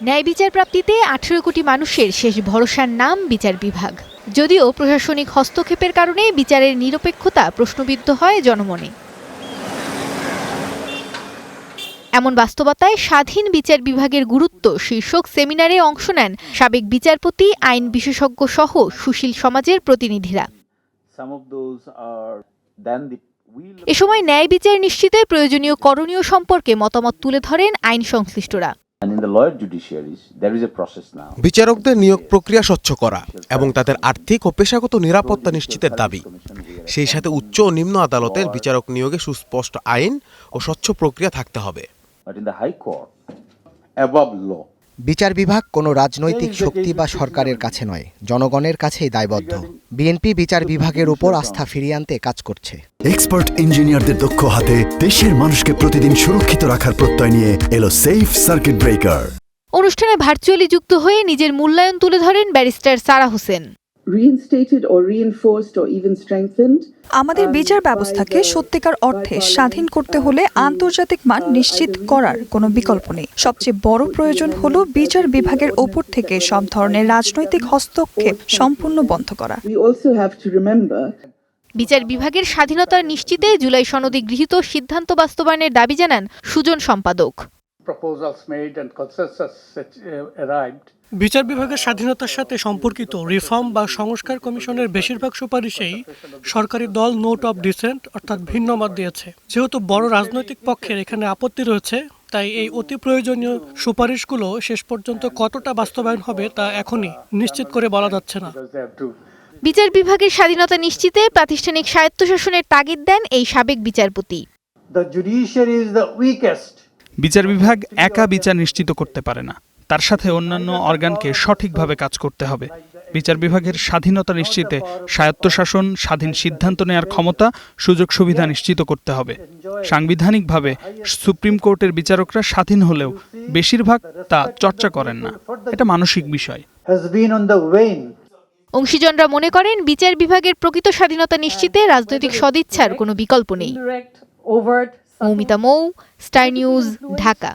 ন্যায় বিচার প্রাপ্তিতে 18 কোটি মানুষের শেষ ভরসার নাম বিচার বিভাগ। যদিও প্রশাসনিক হস্তক্ষেপের কারণে বিচারের নিরপেক্ষতা প্রশ্নবিদ্ধ হয় জনমনে। এমন বাস্তবতায় স্বাধীন বিচার বিভাগের গুরুত্ব শীর্ষক সেমিনারে অংশ নেন সাবেক বিচারপতি, আইন বিশেষজ্ঞ সহ সুশীল সমাজের প্রতিনিধিরা। এ সময় ন্যায় বিচার নিশ্চিতে প্রয়োজনীয় করণীয় সম্পর্কে মতামত তুলে ধরেন আইন সংশ্লিষ্টরা। বিচারকদের নিয়োগ প্রক্রিয়া স্বচ্ছ করা এবং তাদের আর্থিক ও পেশাগত নিরাপত্তা নিশ্চিতের দাবি। সেই সাথে উচ্চ ও নিম্ন আদালতের বিচারক নিয়োগে সুস্পষ্ট আইন ও স্বচ্ছ প্রক্রিয়া থাকতে হবে। বিচার বিভাগ কোনো রাজনৈতিক শক্তি বা সরকারের কাছে নয়, জনগণের কাছেই দায়বদ্ধ। বিএনপি বিচার বিভাগের উপর আস্থা ফিরিয়ে আনতে কাজ করছে। এক্সপার্ট ইঞ্জিনিয়ারদের দক্ষ হাতে দেশের মানুষকে প্রতিদিন সুরক্ষিত রাখার প্রত্যয় নিয়ে এলো সেফ সার্কিট ব্রেকার। অনুষ্ঠানে ভার্চুয়ালি যুক্ত হয়ে নিজের মূল্যায়ন তুলে ধরেন ব্যারিস্টার সারা হোসেন। আমাদের বিচার ব্যবস্থাকে সত্যিকার অর্থে স্বাধীন করতে হলে আন্তর্জাতিক মান নিশ্চিত করার কোনো বিকল্প নেই। সবচেয়ে বড় প্রয়োজন হলো বিচার বিভাগের ওপর থেকে সব ধরনের রাজনৈতিক হস্তক্ষেপ সম্পূর্ণ বন্ধ করা। বিচার বিভাগের স্বাধীনতা নিশ্চিতে জুলাই সনদে গৃহীত সিদ্ধান্ত বাস্তবায়নের দাবি জানান সুজন সম্পাদক। বিচার বিভাগের স্বাধীনতার সাথে সম্পর্কিত রিফর্ম বা সংস্কার কমিশনের বেশিরভাগ সুপারিশেই সরকারি দল নোট অব ডিসেন্ট অর্থাৎ ভিন্ন মত দিয়েছে। যেহেতু বড় রাজনৈতিক পক্ষের এখানে আপত্তি রয়েছে, তাই এই অতি প্রয়োজনীয় সুপারিশগুলো শেষ পর্যন্ত কতটা বাস্তবায়ন হবে তা এখনই নিশ্চিত করে বলা যাচ্ছে না। বিচার বিভাগের স্বাধীনতা নিশ্চিতে প্রাতিষ্ঠানিক স্বায়ত্তশাসনের তাগিদ দেন এই সাবেক বিচারপতি। বিচার বিভাগ একা বিচার নিশ্চিত করতে পারে না, তার সাথে অন্যান্য অর্গানকে সঠিকভাবে কাজ করতে হবে। বিচার বিভাগের স্বাধীনতা নিশ্চিতে স্বায়ত্তশাসন, স্বাধীন সিদ্ধান্ত নেওয়ার ক্ষমতা, সুযোগ সুবিধা নিশ্চিত করতে হবে। সাংবিধানিকভাবে সুপ্রিম কোর্টের বিচারকরা স্বাধীন হলেও বেশিরভাগ তা চর্চা করেন না। এটা মানসিক বিষয়। অংশীজনরা মনে করেন বিচার বিভাগের প্রকৃত স্বাধীনতা নিশ্চিতে রাজনৈতিক সদিচ্ছার কোনো বিকল্প নেই। মৌমিতা মৌ, স্টার নিউজ, ঢাকা।